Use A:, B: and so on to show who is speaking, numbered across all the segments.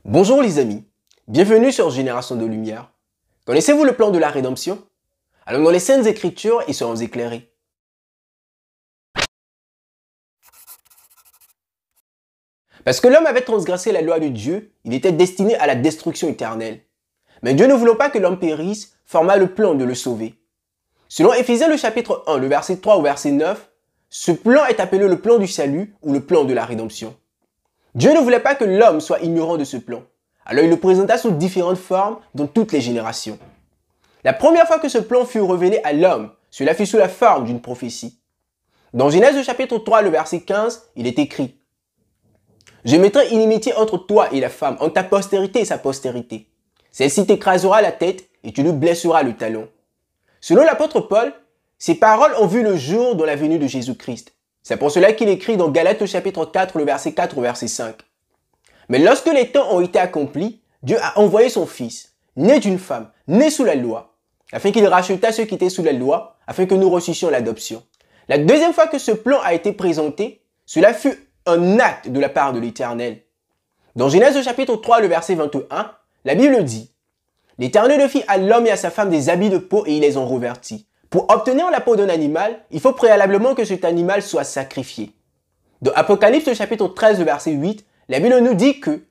A: Bonjour les amis, bienvenue sur Génération de Lumière. Connaissez-vous le plan de la rédemption? Allons dans les Saintes Écritures et serons éclairés. Parce que l'homme avait transgressé la loi de Dieu, il était destiné à la destruction éternelle. Mais Dieu ne voulant pas que l'homme périsse, forma le plan de le sauver. Selon Éphésiens le chapitre 1, le verset 3 au verset 9, ce plan est appelé le plan du salut ou le plan de la rédemption. Dieu ne voulait pas que l'homme soit ignorant de ce plan. Alors il le présenta sous différentes formes dans toutes les générations. La première fois que ce plan fut révélé à l'homme, cela fut sous la forme d'une prophétie. Dans Genèse chapitre 3, le verset 15, il est écrit « Je mettrai inimitié entre toi et la femme, entre ta postérité et sa postérité. Celle-ci t'écrasera la tête et tu lui blesseras le talon. » Selon l'apôtre Paul, ces paroles ont vu le jour dans la venue de Jésus-Christ. C'est pour cela qu'il écrit dans Galates chapitre 4, le verset 4 au verset 5. Mais lorsque les temps ont été accomplis, Dieu a envoyé son Fils, né d'une femme, né sous la loi, afin qu'il rachetât ceux qui étaient sous la loi, afin que nous reçussions l'adoption. La deuxième fois que ce plan a été présenté, cela fut un acte de la part de l'Éternel. Dans Genèse chapitre 3, le verset 21, la Bible dit « L'Éternel fit à l'homme et à sa femme des habits de peau et il les en revêtit. Pour obtenir la peau d'un animal, il faut préalablement que cet animal soit sacrifié. » Dans Apocalypse chapitre 13, le verset 8, la Bible nous dit que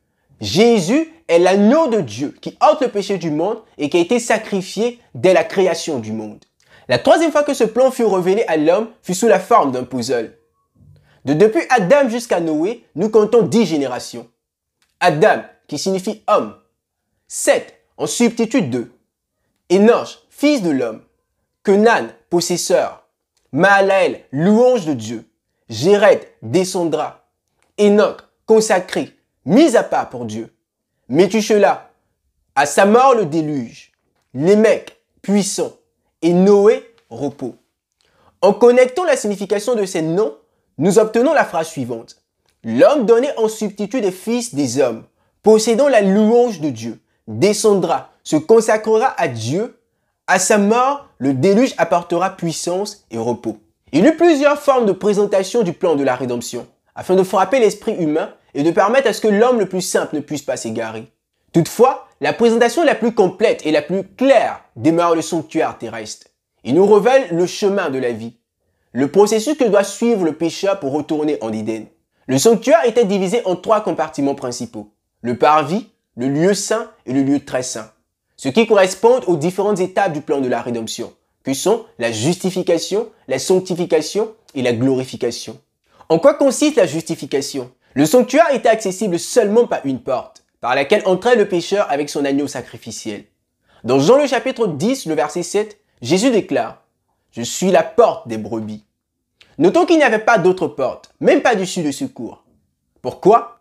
A: Jésus est l'agneau de Dieu qui ôte le péché du monde et qui a été sacrifié dès la création du monde. La troisième fois que ce plan fut révélé à l'homme fut sous la forme d'un puzzle. Depuis Adam jusqu'à Noé, nous comptons 10 générations. Adam, qui signifie homme. Seth, en substitut de. Enoch, fils de l'homme. Kenan, possesseur. Mahalalel, louange de Dieu. Jéred, descendra. Enoch, consacré, mis à part pour Dieu. Métuchéla, à sa mort le déluge. Lémec, puissant. Et Noé, repos. En connectant la signification de ces noms, nous obtenons la phrase suivante. L'homme donné en substitut des fils des hommes, possédant la louange de Dieu, descendra, se consacrera à Dieu. À sa mort, le déluge apportera puissance et repos. Il y eut plusieurs formes de présentation du plan de la rédemption, afin de frapper l'esprit humain et de permettre à ce que l'homme le plus simple ne puisse pas s'égarer. Toutefois, la présentation la plus complète et la plus claire demeure le sanctuaire terrestre. Il nous révèle le chemin de la vie, le processus que doit suivre le pécheur pour retourner en Éden. Le sanctuaire était divisé en 3 compartiments principaux, le parvis, le lieu saint et le lieu très saint, ce qui correspondent aux différentes étapes du plan de la rédemption, que sont la justification, la sanctification et la glorification. En quoi consiste la justification? Le sanctuaire était accessible seulement par une porte, par laquelle entrait le pécheur avec son agneau sacrificiel. Dans Jean le chapitre 10, le verset 7, Jésus déclare « Je suis la porte des brebis ». Notons qu'il n'y avait pas d'autre porte, même pas d'issue de secours. Pourquoi?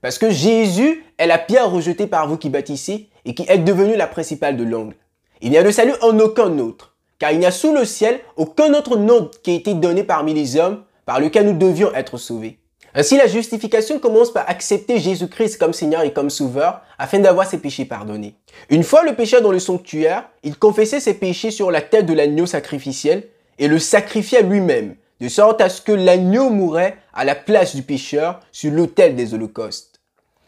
A: Parce que Jésus est la pierre rejetée par vous qui bâtissez et qui est devenue la principale de l'angle. Il n'y a de salut en aucun autre, car il n'y a sous le ciel aucun autre nom qui a été donné parmi les hommes par lequel nous devions être sauvés. Ainsi, la justification commence par accepter Jésus-Christ comme Seigneur et comme Sauveur afin d'avoir ses péchés pardonnés. Une fois le pécheur dans le sanctuaire, il confessait ses péchés sur la tête de l'agneau sacrificiel et le sacrifiait lui-même, de sorte à ce que l'agneau mourait à la place du pécheur sur l'autel des holocaustes.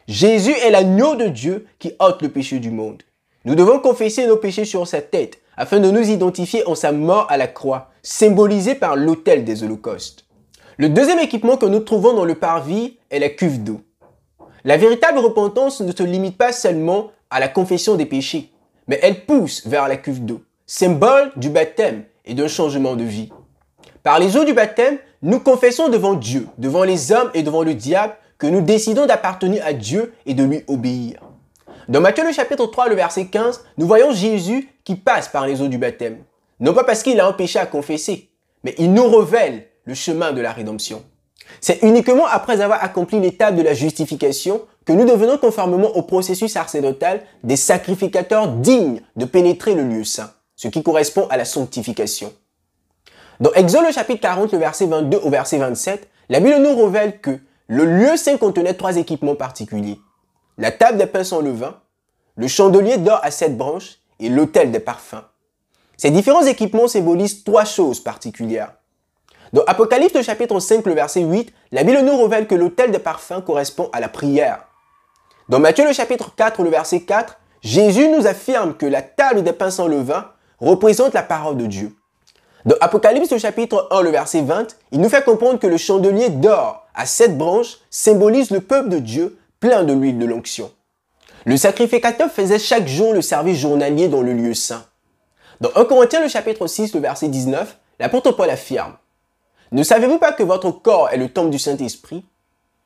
A: Jésus est l'agneau de Dieu qui ôte le péché du monde. Nous devons confesser nos péchés sur sa tête afin de nous identifier en sa mort à la croix, symbolisée par l'autel des holocaustes. Le deuxième équipement que nous trouvons dans le parvis est la cuve d'eau. La véritable repentance ne se limite pas seulement à la confession des péchés, mais elle pousse vers la cuve d'eau, symbole du baptême et d'un changement de vie. Par les eaux du baptême, nous confessons devant Dieu, devant les hommes et devant le diable que nous décidons d'appartenir à Dieu et de lui obéir. Dans Matthieu le chapitre 3, le verset 15, nous voyons Jésus qui passe par les eaux du baptême. Non pas parce qu'il a un péché à confesser, mais il nous révèle le chemin de la rédemption. C'est uniquement après avoir accompli l'étape de la justification que nous devenons conformément au processus sacerdotal des sacrificateurs dignes de pénétrer le lieu saint, ce qui correspond à la sanctification. Dans Exode le chapitre 40, le verset 22 au verset 27, la Bible nous révèle que le lieu saint contenait 3 équipements particuliers. La table des pains sans levain, le chandelier d'or à 7 branches et l'autel des parfums. Ces différents équipements symbolisent 3 choses particulières. Dans Apocalypse chapitre 5, le verset 8, la Bible nous révèle que l'autel des parfums correspond à la prière. Dans Matthieu le chapitre 4, le verset 4, Jésus nous affirme que la table des pains sans levain représente la parole de Dieu. Dans Apocalypse le chapitre 1, le verset 20, il nous fait comprendre que le chandelier d'or à 7 branches symbolise le peuple de Dieu plein de l'huile de l'onction. Le sacrificateur faisait chaque jour le service journalier dans le lieu saint. Dans 1 Corinthiens le chapitre 6, le verset 19, l'apôtre Paul affirme: « Ne savez-vous pas que votre corps est le temple du Saint-Esprit,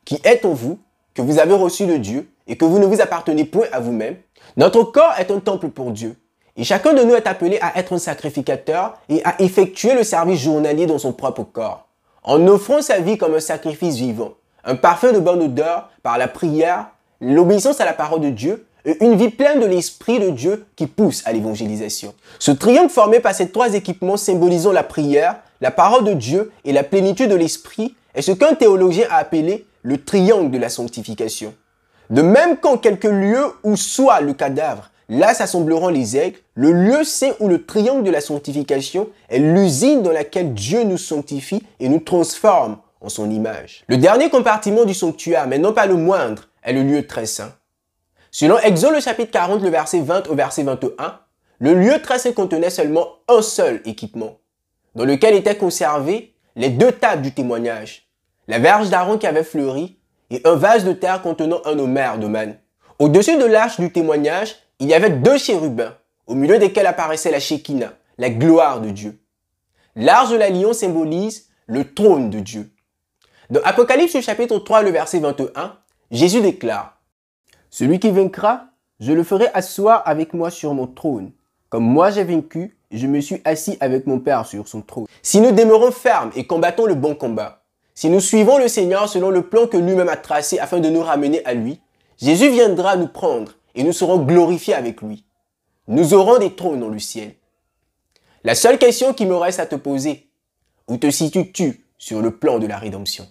A: qui est en vous, que vous avez reçu de Dieu, et que vous ne vous appartenez point à vous-même? Notre corps est un temple pour Dieu, et chacun de nous est appelé à être un sacrificateur et à effectuer le service journalier dans son propre corps, en offrant sa vie comme un sacrifice vivant, un parfum de bonne odeur par la prière, l'obéissance à la parole de Dieu, et une vie pleine de l'Esprit de Dieu qui pousse à l'évangélisation. » Ce triangle formé par ces 3 équipements symbolisant la prière, la parole de Dieu et la plénitude de l'Esprit est ce qu'un théologien a appelé le triangle de la sanctification. De même qu'en quelques lieux où soit le cadavre, là s'assembleront les aigles, le lieu saint ou le triangle de la sanctification est l'usine dans laquelle Dieu nous sanctifie et nous transforme en son image. Le dernier compartiment du sanctuaire, mais non pas le moindre, est le lieu très saint. Selon Exode le chapitre 40, le verset 20 au verset 21, le lieu très saint contenait seulement un seul équipement, dans lequel étaient conservées les 2 tables du témoignage, la verge d'Aaron qui avait fleuri et un vase de terre contenant un omer de manne. Au-dessus de l'arche du témoignage, il y avait 2 chérubins, au milieu desquels apparaissait la Shekinah, la gloire de Dieu. L'arche de l'alliance symbolise le trône de Dieu. Dans Apocalypse chapitre 3, le verset 21, Jésus déclare: « Celui qui vaincra, je le ferai asseoir avec moi sur mon trône. Comme moi j'ai vaincu, je me suis assis avec mon Père sur son trône. » Si nous demeurons fermes et combattons le bon combat, si nous suivons le Seigneur selon le plan que lui-même a tracé afin de nous ramener à lui, Jésus viendra nous prendre et nous serons glorifiés avec lui. Nous aurons des trônes dans le ciel. La seule question qui me reste à te poser: où te situes-tu sur le plan de la rédemption?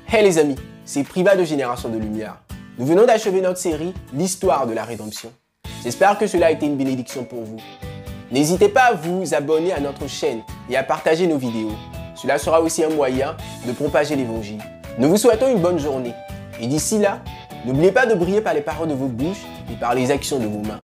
A: Hey les amis, c'est Priva de Génération de Lumière. Nous venons d'achever notre série L'Histoire de la Rédemption. J'espère que cela a été une bénédiction pour vous. N'hésitez pas à vous abonner à notre chaîne et à partager nos vidéos. Cela sera aussi un moyen de propager l'évangile. Nous vous souhaitons une bonne journée. Et d'ici là, n'oubliez pas de briller par les paroles de vos bouches et par les actions de vos mains.